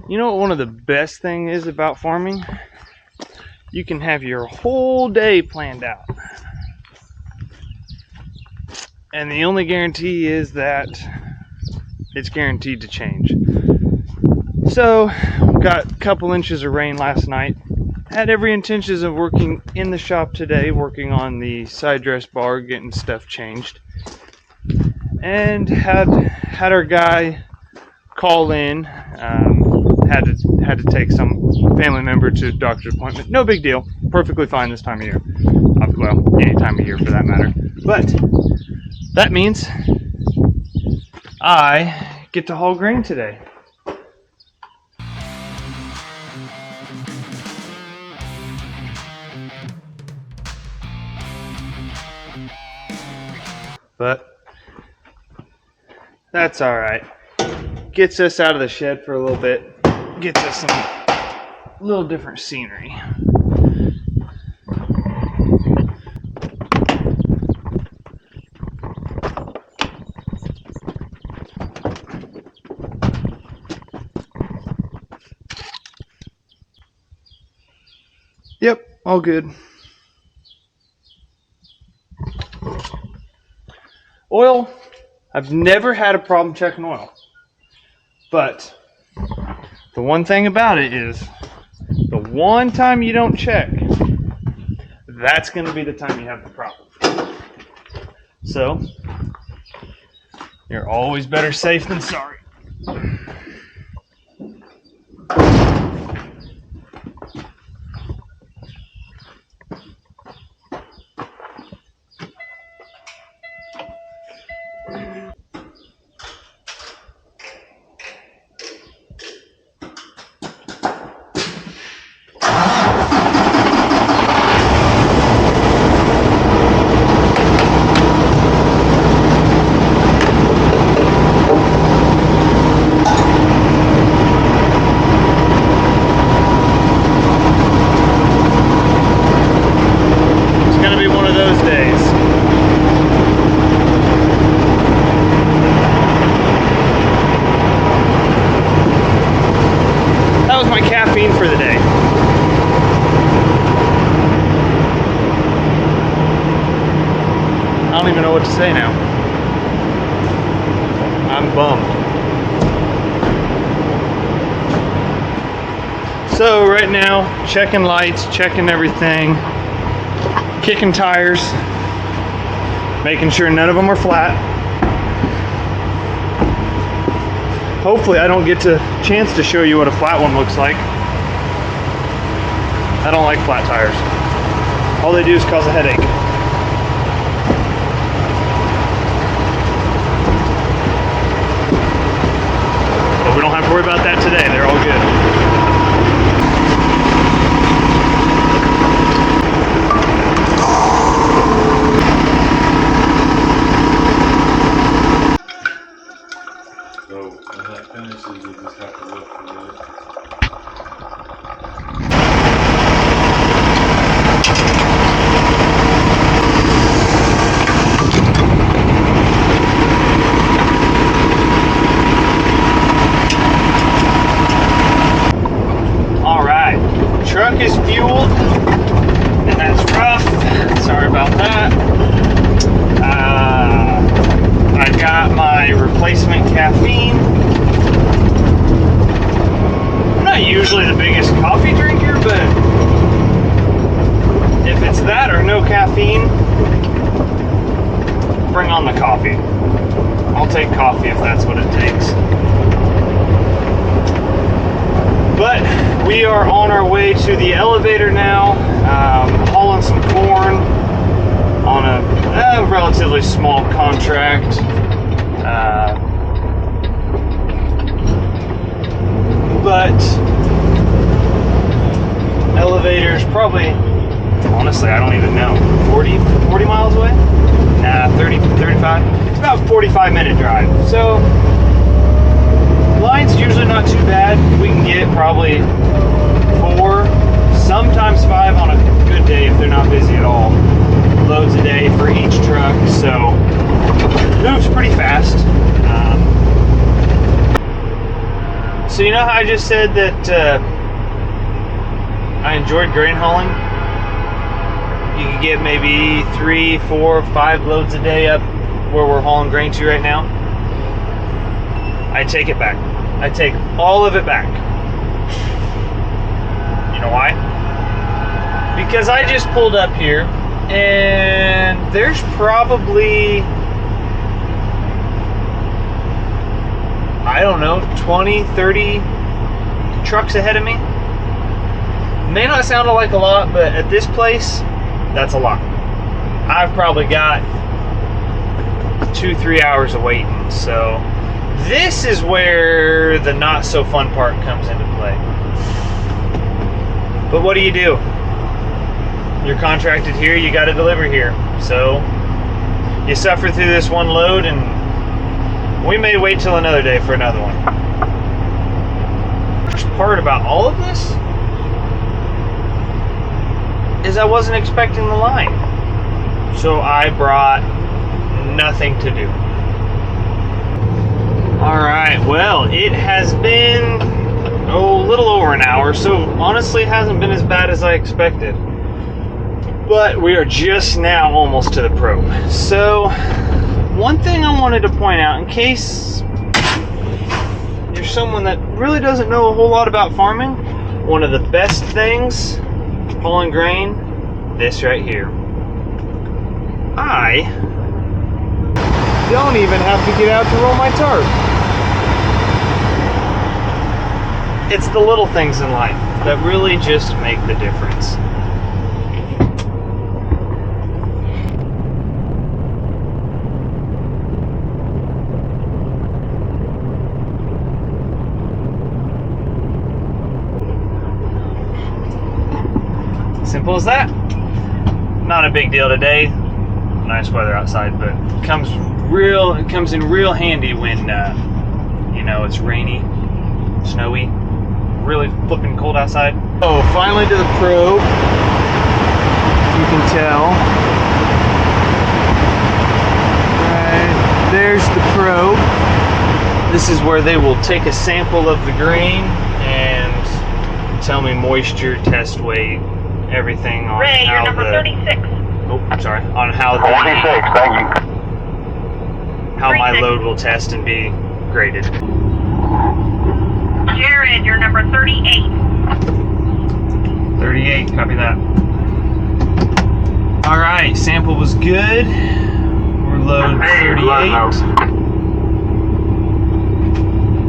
You know what one of the best things is about farming? You can have your whole day planned out. And the only guarantee is that it's guaranteed to change. So, got a couple inches of rain last night. Had every intentions of working in the shop today, working on the side dress bar, getting stuff changed. And had our guy call in. Had to take some family member to a doctor's appointment. No big deal. Perfectly fine this time of year. Well, any time of year for that matter. But that means I get to haul grain today. But that's all right. Gets us out of the shed for a little bit. Gets us some little different scenery. Yep, all good. Oil, I've never had a problem checking oil. But the one thing about it is, the one time you don't check, that's going to be the time you have the problem. So, you're always better safe than sorry. For the day. I don't even know what to say now. I'm bummed. So right now, checking lights, checking everything, kicking tires, making sure none of them are flat. Hopefully I don't get a chance to show you what a flat one looks like. I don't like flat tires. All they do is cause a headache. But we don't have to worry about that today. They're all good. So when that finishes, you just have to look for this. Truck is fueled, and that's rough. Sorry about that. I got my replacement caffeine. I'm not usually the biggest coffee drinker, but if it's that or no caffeine, bring on the coffee. I'll take coffee if that's what it takes. But we are on our way to the elevator now, hauling some corn on a relatively small contract. But elevator's probably, honestly, I don't even know, 40 miles away? Nah, 30, 35. It's about a 45-minute drive. So line's usually not too bad. We can get probably 4, sometimes 5 on a good day if they're not busy at all. Loads a day for each truck, so moves pretty fast. So you know how I just said that I enjoyed grain hauling? You could get maybe 3, 4, 5 loads a day up where we're hauling grain to right now. I take it back. I take all of it back. You know why? Because I just pulled up here and there's probably, I don't know, 20, 30 trucks ahead of me. May not sound like a lot, but at this place, that's a lot. I've probably got 2-3 hours of waiting. So this is where the not so fun part comes into play. But what do? You're contracted here, you got to deliver here. So you suffer through this one load, and we may wait till another day for another one. The worst part about all of this is I wasn't expecting the line. So I brought nothing to do. Alright, well, it has been a little over an hour, so honestly it hasn't been as bad as I expected. But we are just now almost to the probe. So, one thing I wanted to point out, in case you're someone that really doesn't know a whole lot about farming, one of the best things hauling grain, this right here. I don't even have to get out to roll my tarp. It's the little things in life that really just make the difference. Simple as that. Not a big deal today. Nice weather outside, but it comes in real handy when you know, it's rainy, snowy, really flipping cold outside. Oh, finally to the probe. You can tell. Right, there's the probe. This is where they will take a sample of the grain and tell me moisture, test weight, everything on Ray, how you're number 36. Oh, I'm sorry. On how 46, thank you. how my 36. load will test and be graded. Jared, you're number 38. 38, copy that. Alright, sample was good. We're load 38.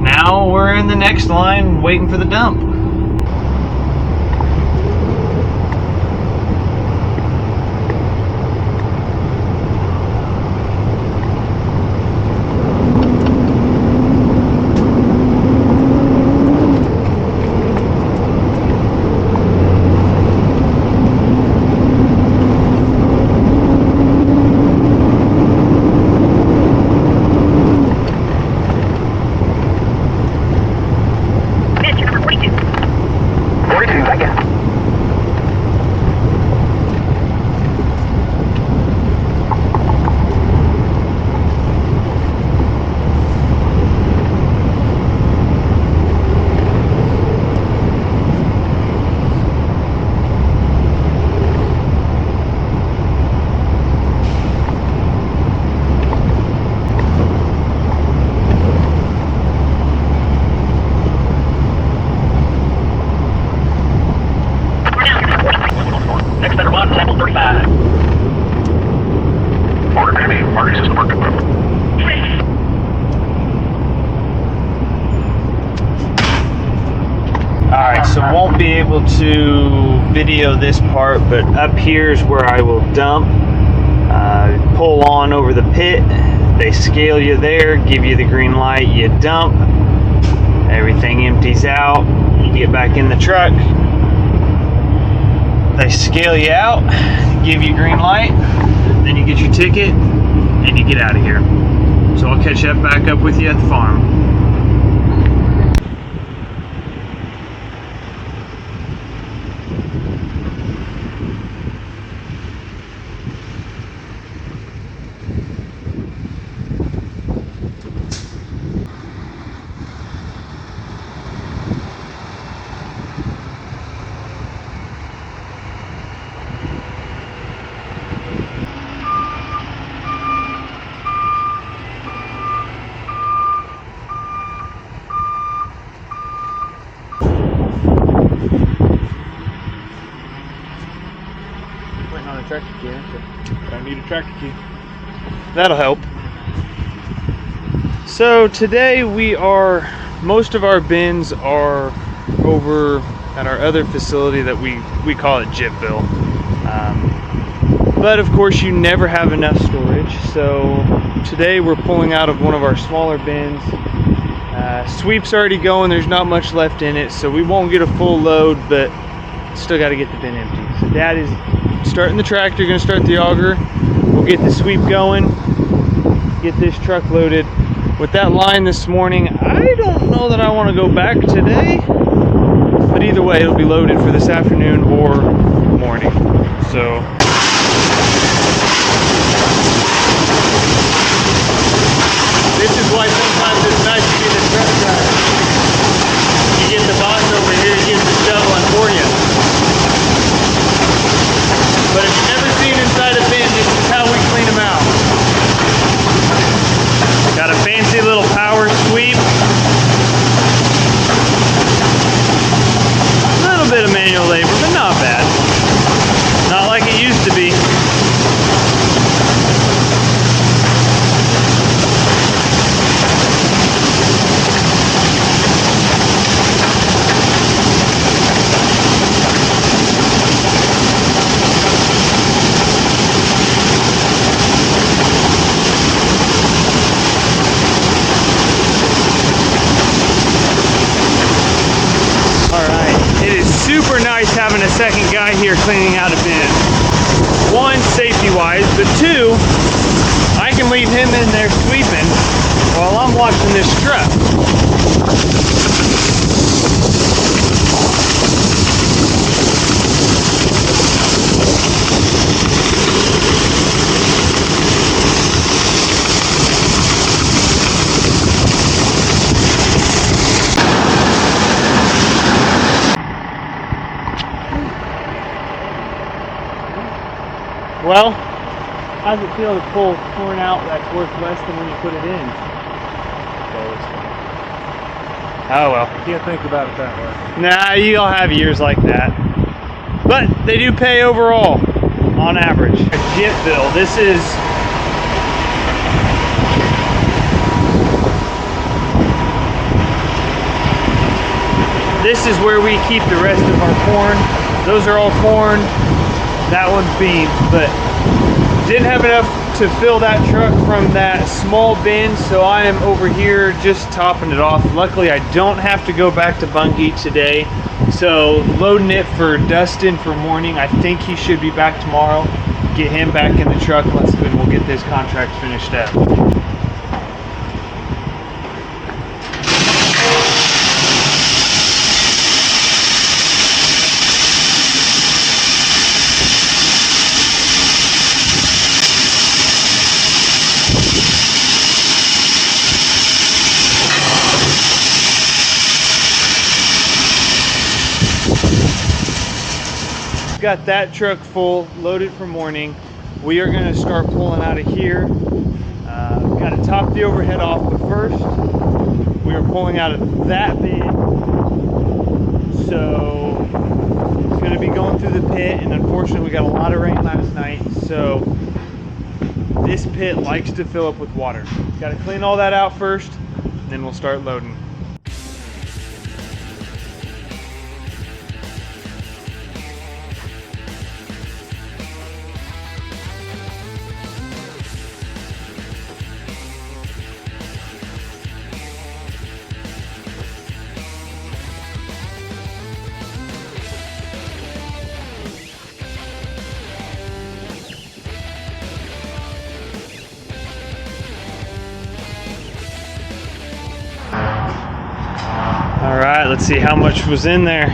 Now we're in the next line waiting for the dump. Mitch, you're number 42. 42, thank you. We're down, you're number 43. Next letter 1, sample 35. Order Grammy, market system work. Alright, so won't be able to video this part, but up here is where I will dump. Pull on over the pit. They scale you there, give you the green light, you dump. Everything empties out. You get back in the truck. They scale you out, give you green light, then you get your ticket, and you get out of here. So I'll catch up back up with you at the farm. Waiting on a tractor key, aren't you? I need a tractor key. That'll help. So today most of our bins are over at our other facility that we call it Jitville. But of course you never have enough storage. So today we're pulling out of one of our smaller bins. Sweep's already going, there's not much left in it, so we won't get a full load, but still got to get the bin empty. So Dad is starting the tractor, gonna start the auger. We'll get the sweep going, get this truck loaded. With that line this morning, I don't know that I want to go back today, but either way it'll be loaded for this afternoon or morning. So this is why sometimes it's nice to be the truck driver. You get the boss over here, he gets the shoveling for you. But if you've never seen inside a bin, this is how we clean them out. Got a fancy little power sweep. A little bit of manual labor, but not bad. Not like it used to be. Super nice having a second guy here cleaning out a bin. One, safety wise, but two, I can leave him in there sweeping while I'm watching this truck. Well, how does it feel to pull corn out that's worth less than when you put it in? Oh well. I can't think about it that way. Nah, you'll have years like that. But they do pay overall, on average. Jitville, this is... This is where we keep the rest of our corn. Those are all corn. That one's beans, but didn't have enough to fill that truck from that small bin, so I am over here just topping it off. Luckily, I don't have to go back to Bungie today, so loading it for Dustin for morning. I think he should be back tomorrow. Get him back in the truck, and we'll get this contract finished up. Got that truck full, loaded for morning. We are going to start pulling out of here. Got to top the overhead off, but first we are pulling out of that bin. So it's going to be going through the pit, and unfortunately we got a lot of rain last night, so this pit likes to fill up with water. Got to clean all that out first, and then we'll start loading. All right, let's see how much was in there.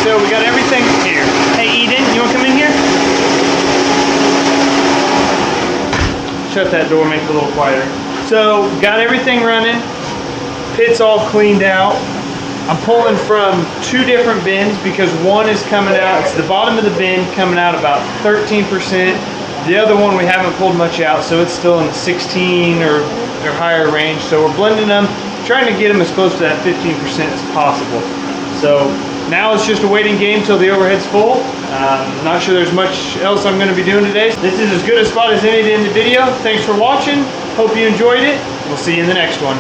So we got everything here. Hey Eden, you wanna come in here? Shut that door, make it a little quieter. So got everything running. Pit's all cleaned out. I'm pulling from 2 different bins because one is coming out, it's the bottom of the bin coming out about 13%. The other one we haven't pulled much out, so it's still in the 16 or higher range. So we're blending them, trying to get them as close to that 15% as possible. So now it's just a waiting game till the overhead's full. Not sure there's much else I'm going to be doing today. This is as good a spot as any to end the video. Thanks for watching. Hope you enjoyed it. We'll see you in the next one.